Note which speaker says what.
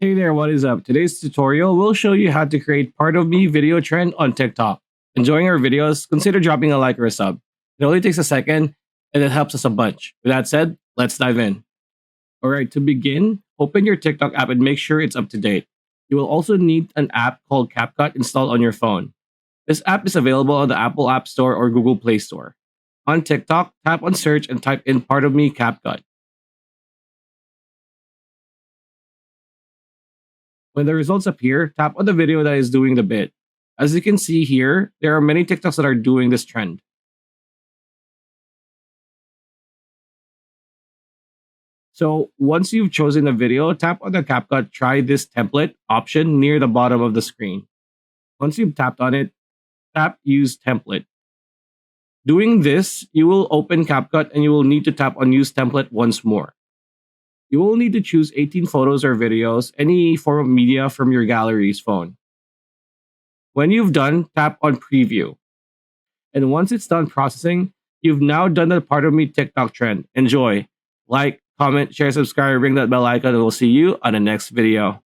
Speaker 1: Hey there, what is up? Today's tutorial will show you how to create part of me video trend on TikTok. Enjoying our videos? Consider dropping a like or a sub. It only takes a second and it helps us a bunch. With that said, let's dive in. Alright, to begin, open your TikTok app and make sure it's up to date. You will also need an app called CapCut installed on your phone. This app is available on the Apple App Store or Google Play Store. On TikTok, tap on search and type in part of me CapCut. When the results appear, tap on the video that is doing the bit. As you can see here, there are many TikToks that are doing this trend. So once you've chosen the video, tap on the CapCut Try This Template option near the bottom of the screen. Once you've tapped on it, tap Use Template. Doing this, you will open CapCut and you will need to tap on Use Template once more. You will need to choose 18 photos or videos, any form of media from your gallery's phone. When you've done, tap on Preview. And once it's done processing, you've now done the part of me TikTok trend. Enjoy. Like, comment, share, subscribe, ring that bell icon, and we'll see you on the next video.